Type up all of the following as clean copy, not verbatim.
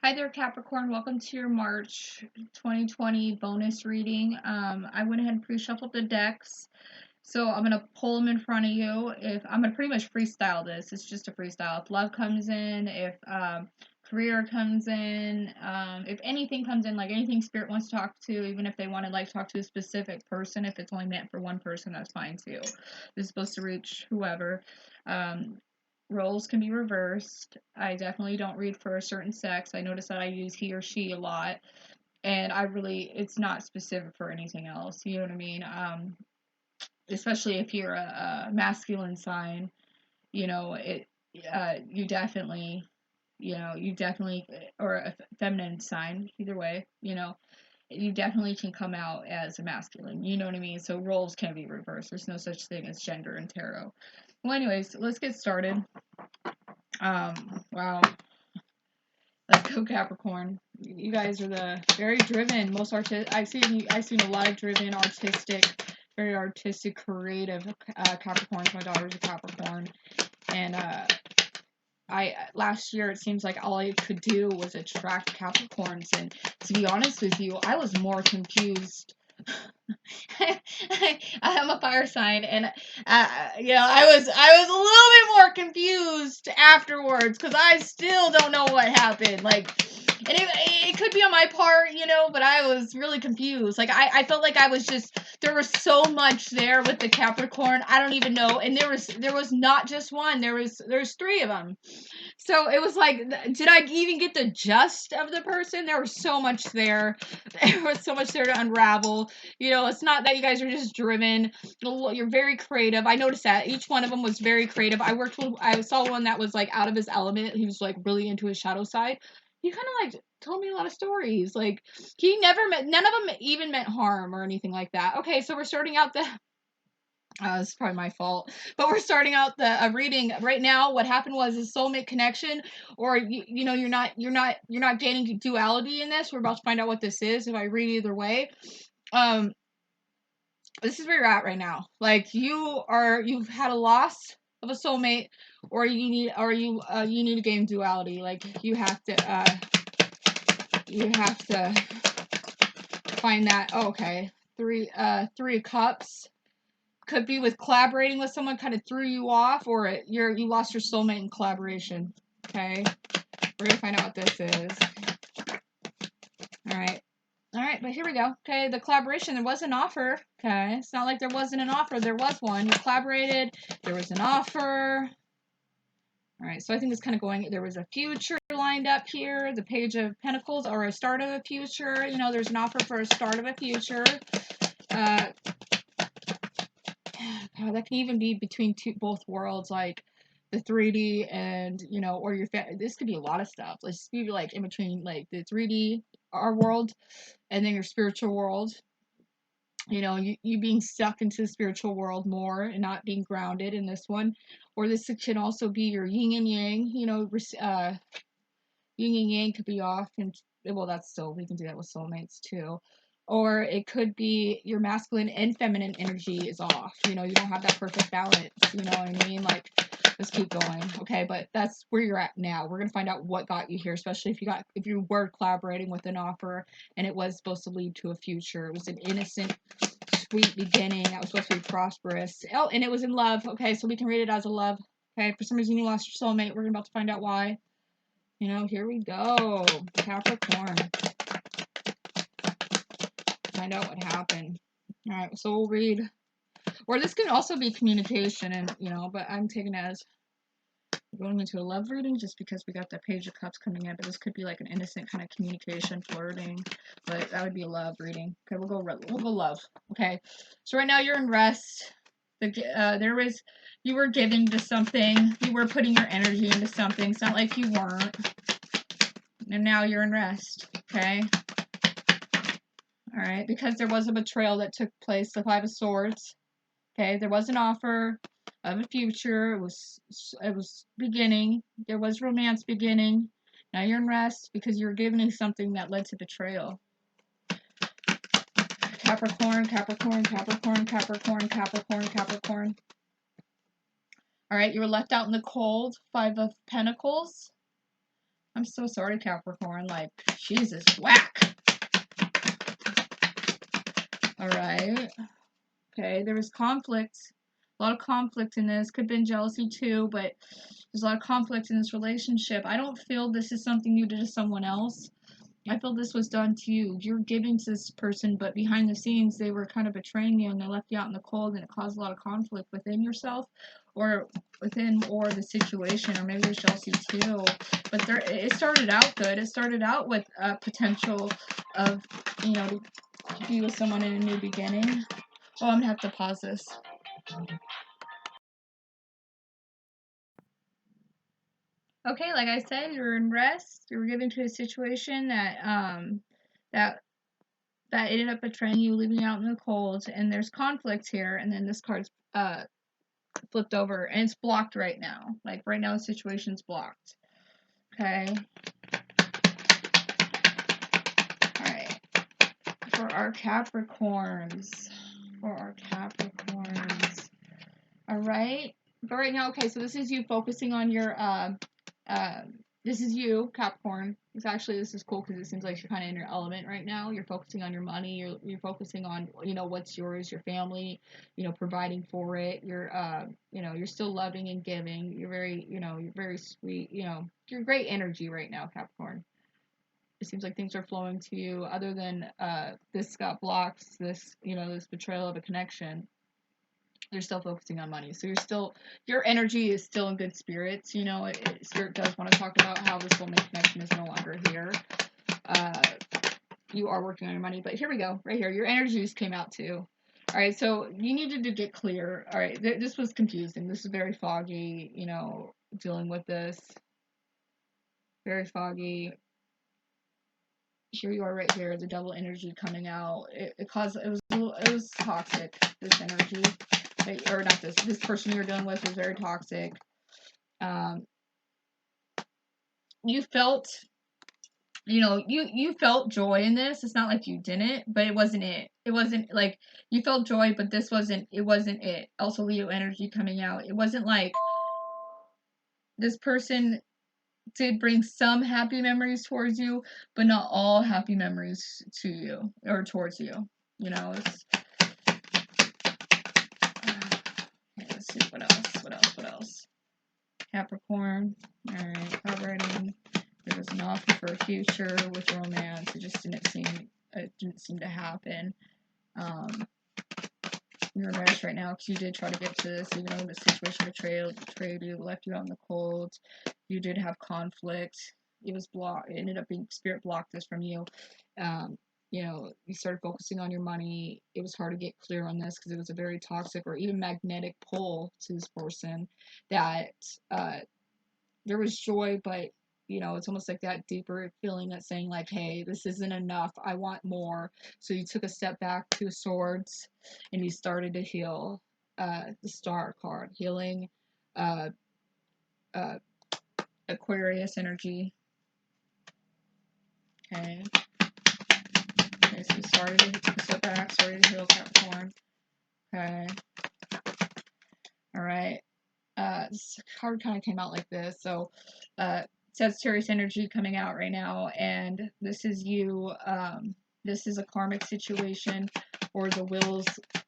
Hi there, Capricorn. Welcome to your March 2020 bonus reading. I went ahead and pre-shuffled the decks, so I'm gonna pull them in front of you. If I'm gonna pretty much freestyle this, it's just a freestyle. If love comes in, if career comes in, if anything comes in, like anything Spirit wants to talk to, even if they want to like talk to a specific person, if it's only meant for one person, that's fine too. This is supposed to reach whoever. Um, Roles can be reversed. I definitely don't read for a certain sex. I notice that I use he or she a lot, and it's not specific for anything else. You know what I mean? Especially if you're a masculine sign, you know, you definitely, or a feminine sign, either way, you definitely can come out as a masculine. You know what I mean? So roles can be reversed. There's no such thing as gender in tarot. Well, anyways, let's get started. Wow. Let's go Capricorn. You guys are the very driven, most artistic. I've seen a lot of driven, artistic, very artistic, creative Capricorns. My daughter's a Capricorn, and I last year it seems like all I could do was attract Capricorns, and to be honest with you, I was more confused. I'm a fire sign, and I was a little bit more confused afterwards because I still don't know what happened. And it could be on my part, but I was really confused. I felt like there was so much there with the Capricorn. I don't even know, and there was not just one. There's three of them. So it was like, did I even get the gist of the person? There was so much there. There was so much there to unravel. It's not that you guys are just driven. You're very creative. I noticed that each one of them was very creative. I saw one that was like out of his element. He was like really into his shadow side. He kind of like told me a lot of stories. Like none of them even meant harm or anything like that. Okay, so we're starting out this is probably my fault, but we're starting out the reading right now. What happened was a soulmate connection, or you're not gaining duality in this. We're about to find out what this is. If I read either way, this is where you're at right now. Like you've had a loss of a soulmate, or you need to gain duality. Like you have to find that. Oh, okay, three of cups. Could be with collaborating with someone kind of threw you off, or you lost your soulmate in collaboration. Okay, we're gonna find out what this is. All right, but here we go. Okay, the collaboration, there was an offer. Okay, it's not like there wasn't an offer. There was one. You collaborated. There was an offer. All right, so I think it's kind of going. There was a future lined up here. The Page of Pentacles, or a start of a future. There's an offer for a start of a future. God, that can even be between both worlds, like the 3D and or your this could be a lot of stuff. Let's be like in between, like the 3D, our world, and then your spiritual world. You being stuck into the spiritual world more and not being grounded in this one, or this can also be your yin and yang. Yin and yang could be off, and well, that's still, we can do that with soulmates too. Or it could be your masculine and feminine energy is off. You don't have that perfect balance. You know what I mean? Like, let's keep going. Okay, but that's where you're at now. We're gonna find out what got you here, especially if you were collaborating with an offer and it was supposed to lead to a future. It was an innocent, sweet beginning that was supposed to be prosperous. Oh, and it was in love. Okay, so we can read it as a love. Okay, for some reason you lost your soulmate. We're about to find out why. Here we go. Capricorn. Find out what happened. Alright, so we'll read. Or this can also be communication, and but I'm taking it as going into a love reading just because we got the Page of Cups coming in, but this could be like an innocent kind of communication, flirting, but that would be a love reading. Okay, we'll go love. Okay, so right now you're in rest. You were giving to something, you were putting your energy into something. It's not like you weren't. And now you're in rest, okay? All right, because there was a betrayal that took place, the Five of Swords. Okay, there was an offer of a future. It was beginning. There was romance beginning. Now you're in rest because you're giving something that led to betrayal. Capricorn, Capricorn, Capricorn, Capricorn, Capricorn, Capricorn. All right, you were left out in the cold. Five of Pentacles. I'm so sorry, Capricorn. Like, Jesus, whack. Alright. Okay, there was conflict. A lot of conflict in this. Could have been jealousy too, but there's a lot of conflict in this relationship. I don't feel this is something you did to someone else. I feel this was done to you. You're giving to this person, but behind the scenes, they were kind of betraying you and they left you out in the cold, and it caused a lot of conflict within yourself or the situation, or maybe there's jealousy too. But it started out good. It started out with a potential of, to be with someone in a new beginning. Oh, I'm gonna have to pause this. Okay, like I said, you're in rest. You were given to a situation that ended up betraying you, leaving you out in the cold, and there's conflict here, and then this card's flipped over, and it's blocked right now. Like, right now the situation's blocked. Okay. Alright. For our Capricorns. Alright. But right now, okay, so this is you focusing on your, this is you, Capricorn. This is cool because it seems like you're kind of in your element right now. You're focusing on your money. You're focusing on, what's yours, your family, providing for it. You're still loving and giving. You're very sweet. You're great energy right now, Capricorn. It seems like things are flowing to you. Other than this got blocked, this betrayal of a connection. You're still focusing on money. So your energy is still in good spirits. Spirit does want to talk about how the soulmate connection is no longer here. You are working on your money, but here we go. Right here. Your energy just came out too. All right. So you needed to get clear. All right. This was confusing. This is very foggy, dealing with this. Very foggy. Here you are right here. The double energy coming out. It was toxic, this energy. Or not this person you're dealing with was very toxic. You felt, you felt joy in this. It's not like you didn't, but it wasn't it. It wasn't like you felt joy, but it wasn't it. Also, Leo energy coming out. It wasn't like this person did bring some happy memories towards you, but not all happy memories to you or towards you. It's let's see what else. Capricorn. Alright, card writing. There was an offer for a future with romance. It just didn't seem to happen. You're embarrassed right now because you did try to get to this, even though the situation betrayed you, left you out in the cold. You did have conflict. It was blocked. It ended up being spirit blocked this from you. You started focusing on your money. It was hard to get clear on this because it was a very toxic or even magnetic pull to this person that there was joy, but it's almost like that deeper feeling that's saying like, hey, this isn't enough. I want more. So you took a step back, 2 swords, and you started to heal. The Star card, healing, Aquarius energy. Okay. So you took a step back, started to heal Capricorn. Okay. All right. This card kind of came out like this. So, Sagittarius energy coming out right now, and this is you. This is a karmic situation, or the wheel's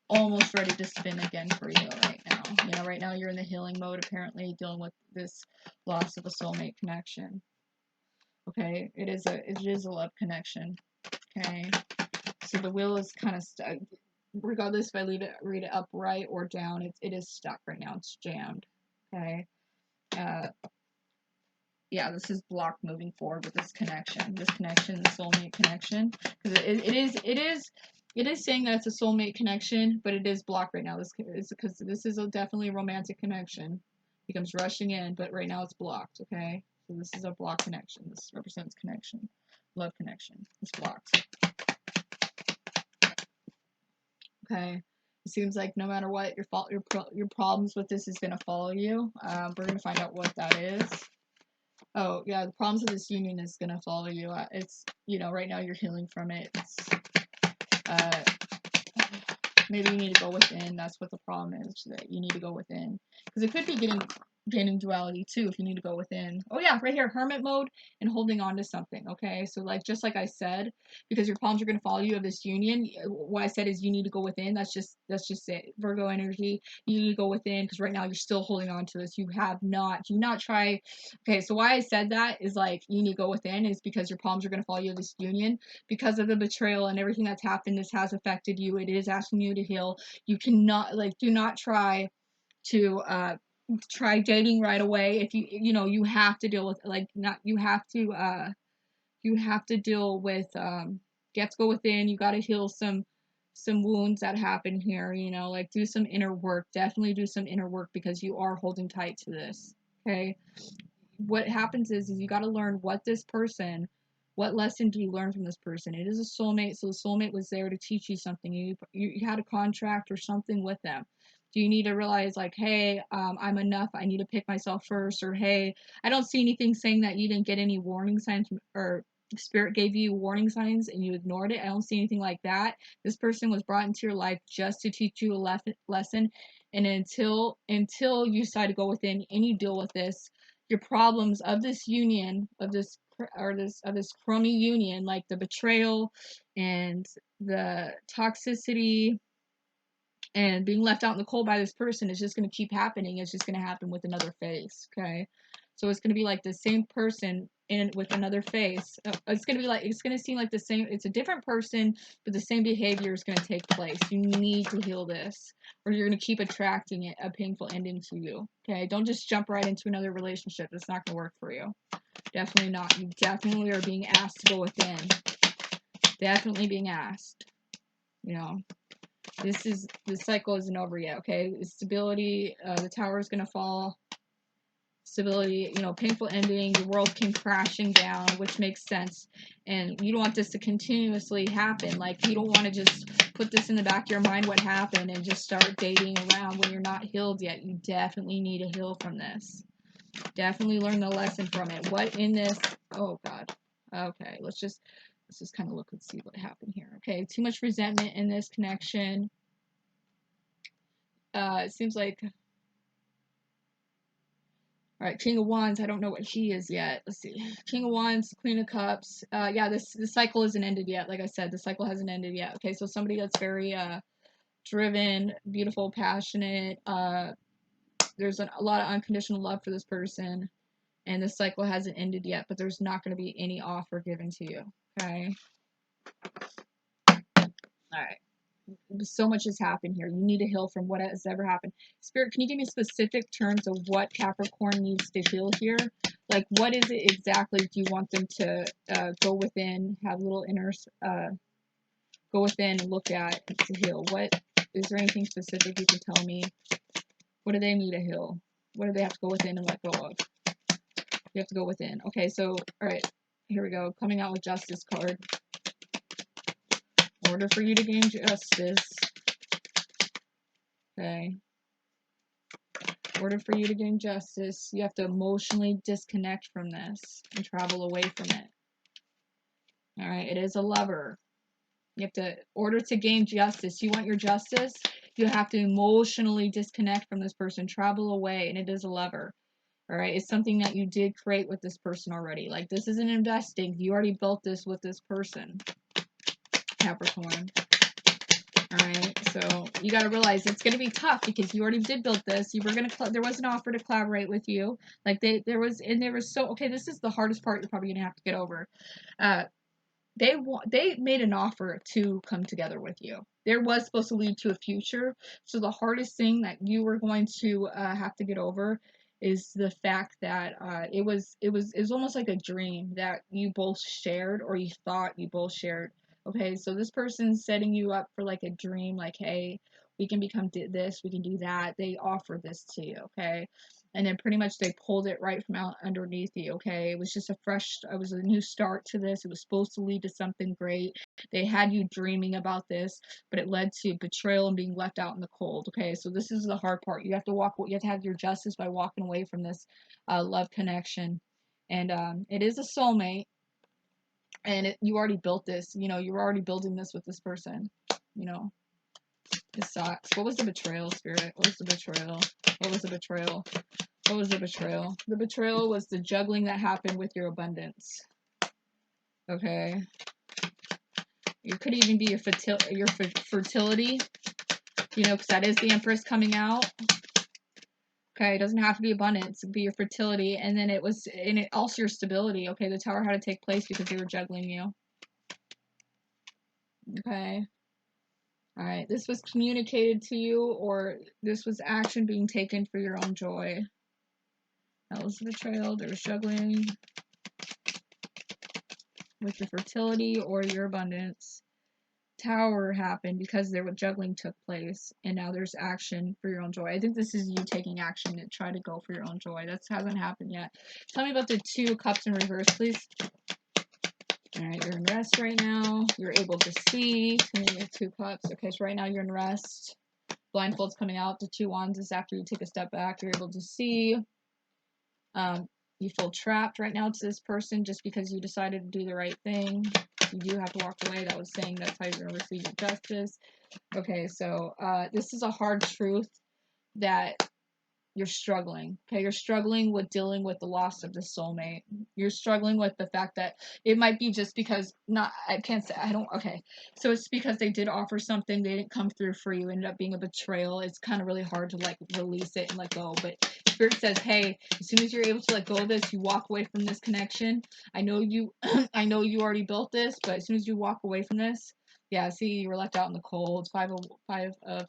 almost ready to spin again for you right now. Right now you're in the healing mode, apparently dealing with this loss of a soulmate connection. Okay, it is a love connection. Okay, so the wheel is kind of stuck. Regardless if I read it upright or down, it is stuck right now. It's jammed. Okay. Yeah, this is blocked moving forward with this connection. The soulmate connection, because it is saying that it's a soulmate connection, but it is blocked right now. This is because this is definitely a romantic connection. It comes rushing in, but right now it's blocked. Okay, so this is a blocked connection. This represents connection, love connection. It's blocked. Okay. It seems like no matter what, your problems with this is going to follow you. We're going to find out what that is. Oh, yeah, the problems of this union is going to follow you. It's, right now you're healing from it. It's, maybe you need to go within. That's what the problem is, that you need to go within. Because it could be gaining duality too if you need to go within. Oh yeah, right here, hermit mode and holding on to something. Okay, so like just like I said, because your problems are going to follow you of this union, what I said is you need to go within. That's just it. Virgo energy, you need to go within, because right now you're still holding on to this. You not try. Okay, so why I said that is like you need to go within is because your problems are going to follow you of this union because of the betrayal and everything that's happened. This has affected you. It is asking you to heal. You cannot, like, do not try to try dating right away. If you have to deal with, like, not you have to deal with you have to go within. You got to heal some wounds that happen here, like do some inner work. Definitely do some inner work because you are holding tight to this. Okay, what happens is you got to learn what lesson do you learn from this person. It is a soulmate, so the soulmate was there to teach you something. You had a contract or something with them. Do you need to realize, like, hey, I'm enough, I need to pick myself first, or hey, I don't see anything saying that you didn't get any warning signs or spirit gave you warning signs and you ignored it. I don't see anything like that. This person was brought into your life just to teach you a lesson, and until you decide to go within and you deal with this, your problems of this union, of this crummy union, like the betrayal and the toxicity and being left out in the cold by this person, is just going to keep happening. It's just going to happen with another face. Okay, so it's going to be like the same person with another face. It's going to seem like the same. It's a different person, but the same behavior is going to take place. You need to heal this, or you're going to keep attracting a painful ending to you. Okay, don't just jump right into another relationship. It's not going to work for you. Definitely not. You definitely are being asked to go within. Definitely being asked. This cycle isn't over yet. Okay, stability. The tower is going to fall. Stability, painful ending, the world came crashing down, which makes sense. And you don't want this to continuously happen. Like, you don't want to just put this in the back of your mind, what happened, and just start dating around when you're not healed yet. You definitely need to heal from this. Definitely learn the lesson from it. What in this? Oh God. Okay, let's just kind of look and see what happened here. Okay, too much resentment in this connection. It seems like, all right, King of Wands. I don't know what he is yet. Let's see. King of Wands, Queen of Cups. Yeah, this cycle isn't ended yet. Like I said, the cycle hasn't ended yet. Okay, so somebody that's very driven, beautiful, passionate. There's a lot of unconditional love for this person, and this cycle hasn't ended yet. But there's not going to be any offer given to you. Okay. All right. So much has happened here. You need to heal from what has ever happened. Spirit, can you give me specific terms of what Capricorn needs to heal here? Like, what is it exactly do you want them to go within, have little inners, go within and look at to heal? What is there anything specific you can tell me? What do they need to heal? What do they have to go within and let go of? You have to go within. Okay, so, all right, here we go. Coming out with Justice card. In order for you to gain justice. Okay. In order for you to gain justice, you have to emotionally disconnect from this and travel away from it. All right, it is a lover. You have to, in order to gain justice, you want your justice, you have to emotionally disconnect from this person, travel away, and it is a lover. All right, it's something that you did create with this person already. Like, this isn't investing. You already built this with this person, Capricorn. Alright, so you got to realize it's going to be tough because you already did build this. You were going to, there was an offer to collaborate with you. Like, there was so, okay, this is the hardest part you're probably going to have to get over. They made an offer to come together with you. There was supposed to lead to a future. So the hardest thing that you were going to have to get over is the fact that it was almost like a dream that you both shared, or you thought you both shared. Okay, so this person's setting you up for like a dream, like, hey, we can become this, we can do that. They offer this to you, okay? And then pretty much they pulled it right from out underneath you, okay? It was just it was a new start to this. It was supposed to lead to something great. They had you dreaming about this, but it led to betrayal and being left out in the cold, okay? So this is the hard part. You have to have your justice by walking away from this love connection. And it is a soulmate. And you already built this, you were already building this with this person, It sucks. What was the betrayal, Spirit? What was the betrayal? What was the betrayal? What was the betrayal? The betrayal was the juggling that happened with your abundance. Okay. It could even be your fertility, you know, because that is the Empress coming out. Okay, it doesn't have to be abundance. It could be your fertility, and then it was, and it also your stability. Okay, the Tower had to take place because they were juggling you. Okay. All right, this was communicated to you, or this was action being taken for your own joy. That was the betrayal. There was juggling with your fertility or your abundance. Tower happened because there was juggling took place, and now there's action for your own joy. I think this is you taking action to try to go for your own joy. That hasn't happened yet. Tell me about the 2 cups in reverse, please. All right, you're in rest right now. You're able to see. Tell me your 2 cups. Okay, so right now you're in rest. Blindfold's coming out. The 2 wands is after you take a step back. You're able to see. You feel trapped right now to this person just because you decided to do the right thing. You do have to walk away. That was saying that's how you're going to receive your justice. Okay, so this is a hard truth that you're struggling. Okay, you're struggling with dealing with the loss of the soulmate. You're struggling with the fact that it might be just because okay, so it's because they did offer something, they didn't come through for you, ended up being a betrayal. It's kind of really hard to like release it and let go, but Spirit says, hey, as soon as you're able to let go of this, you walk away from this connection. I know you I know you already built this, but as soon as you walk away from this, yeah, see, you were left out in the cold. Five of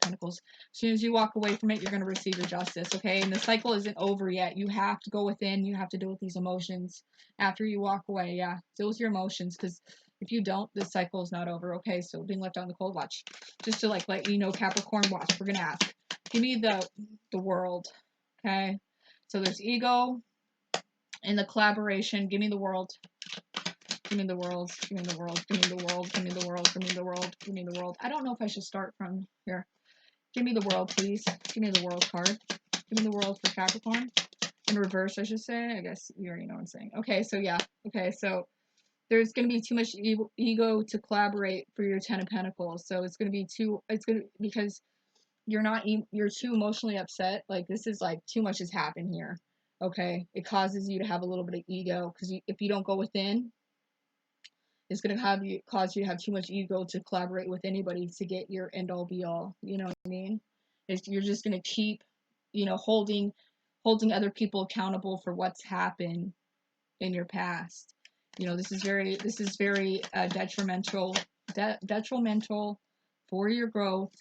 Pentacles. As soon as you walk away from it, you're going to receive your justice, okay? And the cycle isn't over yet. You have to go within. You have to deal with these emotions after you walk away. Yeah, deal with your emotions, because if you don't, this cycle is not over, okay? So being left out in the cold, watch. Just to like let you know, Capricorn, watch. We're going to ask. Give me the world, okay? So there's ego and the collaboration. Give me the world. Give me the world, give me the world, give me the world, give me the world, give me the world, give me the world. I don't know if I should start from here. Give me the world, please. Give me the world card. Give me the world for Capricorn. In reverse, I should say. I guess you already know what I'm saying. Okay, so yeah. Okay, so there's going to be too much ego to collaborate for your 10 of Pentacles. So it's going to be because you're too emotionally upset. Like, this is like too much has happened here. Okay, it causes you to have a little bit of ego, because if you don't go within, it's going to cause you to have too much ego to collaborate with anybody to get your end all be all. You know what I mean? You're just going to keep, holding other people accountable for what's happened in your past. This is very detrimental for your growth,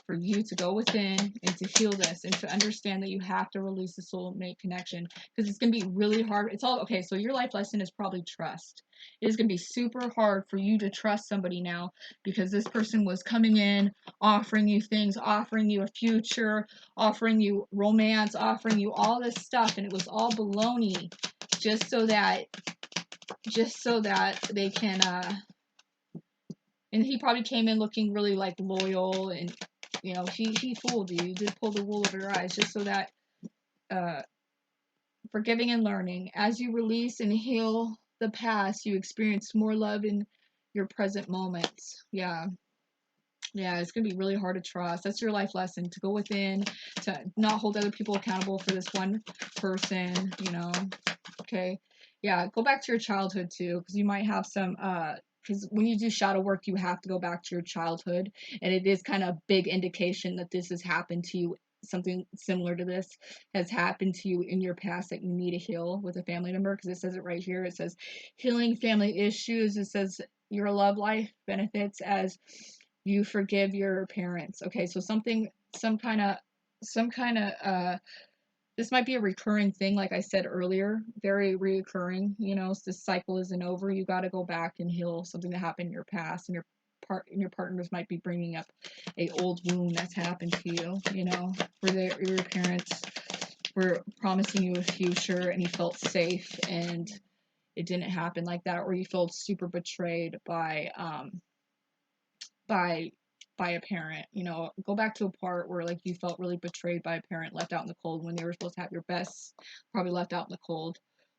for you to go within and to heal this and to understand that you have to release the soulmate connection, because it's going to be really hard. It's all okay. So your life lesson is probably trust. It is going to be super hard for you to trust somebody now, because this person was coming in, offering you things, offering you a future, offering you romance, offering you all this stuff, and it was all baloney, just so that they can and he probably came in looking really like loyal, and he fooled you. He did pull the wool over your eyes, just so that forgiving and learning. As you release and heal the past, you experience more love in your present moments. Yeah, it's gonna be really hard to trust. That's your life lesson, to go within, to not hold other people accountable for this one person. Okay, yeah, go back to your childhood too, because you might have some because when you do shadow work, you have to go back to your childhood, and it is kind of a big indication that this has happened to you. Something similar to this has happened to you in your past that you need to heal with a family member, because it says it right here. It says healing family issues. It says your love life benefits as you forgive your parents. Okay, so some kind of this might be a recurring thing, like I said earlier, very reoccurring. This cycle isn't over. You got to go back and heal something that happened in your past, and your partners might be bringing up a old wound that's happened to you. Where your parents were promising you a future, and you felt safe, and it didn't happen like that, or you felt super betrayed by a parent. Go back to a part where like you felt really betrayed by a parent, left out in the cold when they were supposed to have your best, probably left out in the cold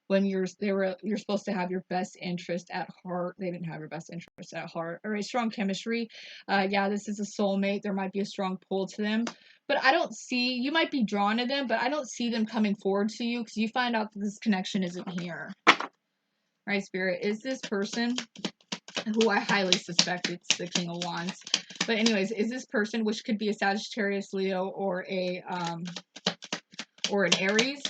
when you're supposed to have your best interest at heart. They didn't have your best interest at heart. All right, strong chemistry. Yeah, this is a soulmate. There might be a strong pull to them, but I don't see, you might be drawn to them, but I don't see them coming forward to you because you find out that this connection isn't here. Right, Spirit? Is this person, who I highly suspect it's the King of Wands, but anyways, is this person, which could be a Sagittarius, Leo, or an Aries,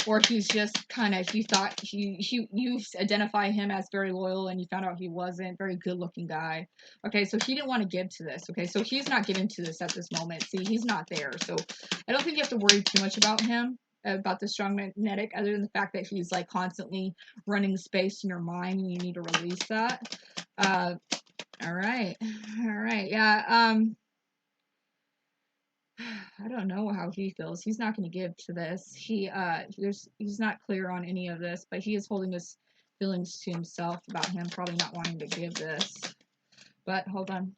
or he's just kind of, you thought you identify him as very loyal and you found out he wasn't, very good looking guy. Okay, so he didn't want to give to this. Okay, so he's not giving to this at this moment. See, he's not there. So I don't think you have to worry too much about him, about the strong magnetic, other than the fact that he's like constantly running space in your mind and you need to release that. All right, yeah. I don't know how he feels. He's not going to give to this. He's not clear on any of this, but he is holding his feelings to himself about him probably not wanting to give this. But hold on.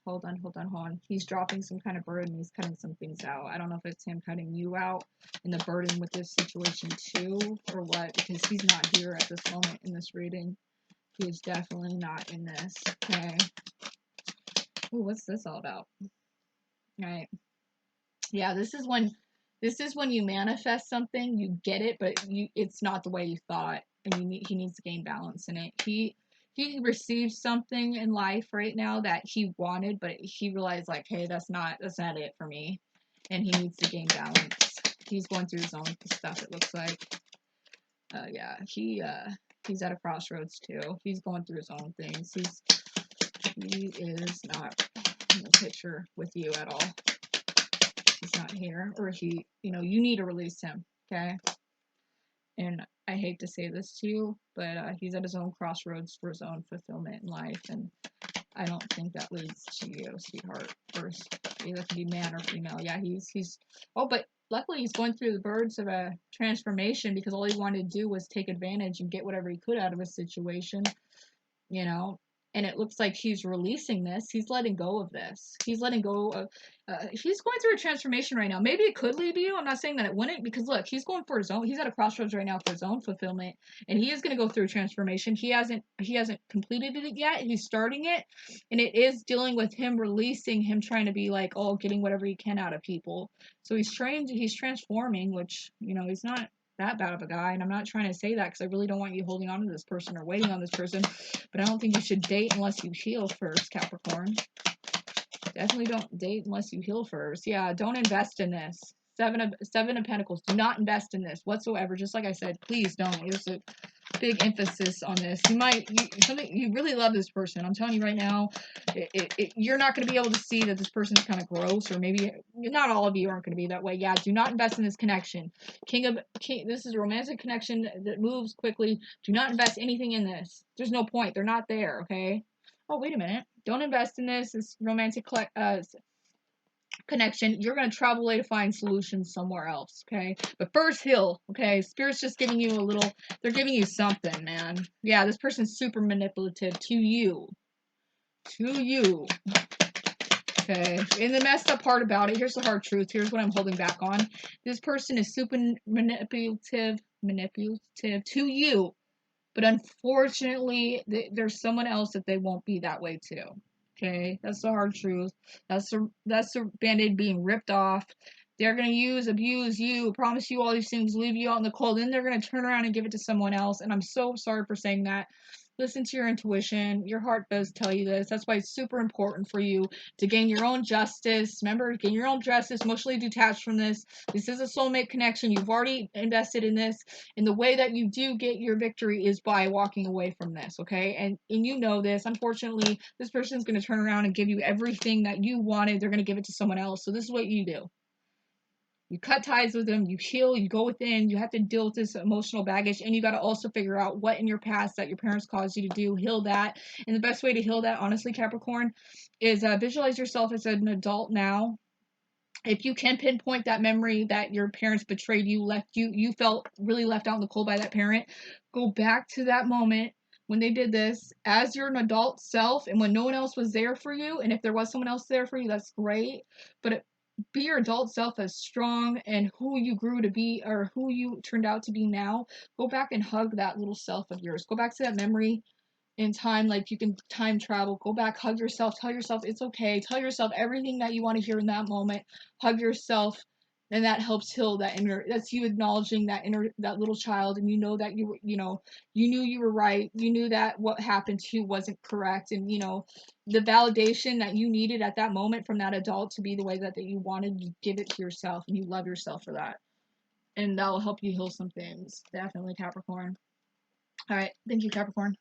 He's dropping some kind of burden. He's cutting some things out. I don't know if it's him cutting you out in the burden with this situation too, or what, because he's not here at this moment in this reading. He is definitely not in this. Okay. Ooh, what's this all about? All right. Yeah, this is when you manifest something, you get it, but it's not the way you thought, and he needs to gain balance in it. He received something in life right now that he wanted, but he realized like, hey, that's not it for me, and he needs to gain balance. He's going through his own stuff, it looks like. Yeah, he's at a crossroads too. He's going through his own things. He is not in the picture with you at all. He's not here, or you need to release him, okay? And I hate to say this to you, but he's at his own crossroads for his own fulfillment in life, and I don't think that leads to you, sweetheart. First, either can be man or female. Yeah, he's. Oh, but luckily he's going through the birds of a transformation, because all he wanted to do was take advantage and get whatever he could out of a situation, you know. And it looks like he's releasing this. He's letting go of this. He's letting go of. He's going through a transformation right now. Maybe it could lead to you. I'm not saying that it wouldn't, because look, he's going for his own. He's at a crossroads right now for his own fulfillment, and he is going to go through a transformation. He hasn't completed it yet. He's starting it, and it is dealing with him releasing, him trying to be like, oh, getting whatever he can out of people. So he's transforming, which he's not that bad of a guy, and I'm not trying to say that because I really don't want you holding on to this person or waiting on this person, but I don't think you should date unless you heal first, Capricorn. Definitely don't date unless you heal first. Yeah, don't invest in this. Seven of Pentacles. Do not invest in this whatsoever. Just like I said, please don't. There's a big emphasis on this. You really love this person. I'm telling you right now, you're not going to be able to see that this person's kind of gross, or maybe not all of you aren't going to be that way. Yeah, do not invest in this connection. This is a romantic connection that moves quickly. Do not invest anything in this. There's no point. They're not there, okay? Oh, wait a minute. Don't invest in this. This romantic connection. You're going to travel away to find solutions somewhere else, okay? But first heal, okay? Spirit's just giving you they're giving you something, man. Yeah, this person's super manipulative to you. Okay, and the messed up part about it, here's the hard truth. Here's what I'm holding back on. This person is super manipulative to you. But unfortunately, there's someone else that they won't be that way to. Okay, that's the hard truth. That's the band-aid being ripped off. They're gonna abuse you, promise you all these things, leave you out in the cold, then they're gonna turn around and give it to someone else. And I'm so sorry for saying that. Listen to your intuition. Your heart does tell you this. That's why it's super important for you to gain your own justice. Remember, gain your own justice, emotionally detached from this. This is a soulmate connection. You've already invested in this. And the way that you do get your victory is by walking away from this, okay? And you know this. Unfortunately, this person's going to turn around and give you everything that you wanted. They're going to give it to someone else. So this is what you do. You cut ties with them, you heal, you go within, you have to deal with this emotional baggage, and you got to also figure out what in your past that your parents caused you to do, heal that. And the best way to heal that, honestly, Capricorn, is visualize yourself as an adult now. If you can pinpoint that memory that your parents betrayed you, you felt really left out in the cold by that parent, go back to that moment when they did this as you're an adult self, and when no one else was there for you. And if there was someone else there for you, that's great, but be your adult self as strong and who you grew to be, or who you turned out to be now. Go back and hug that little self of yours. Go back to that memory in time, like you can time travel. Go back, hug yourself, tell yourself it's okay, tell yourself everything that you want to hear in that moment. Hug yourself And that helps heal that inner, that's you acknowledging that inner, that little child, and you know that you know, you knew you were right, you knew that what happened to you wasn't correct, and you know, the validation that you needed at that moment from that adult to be the way that you wanted, you give it to yourself, and you love yourself for that, and that will help you heal some things. Definitely, Capricorn. All right, thank you, Capricorn.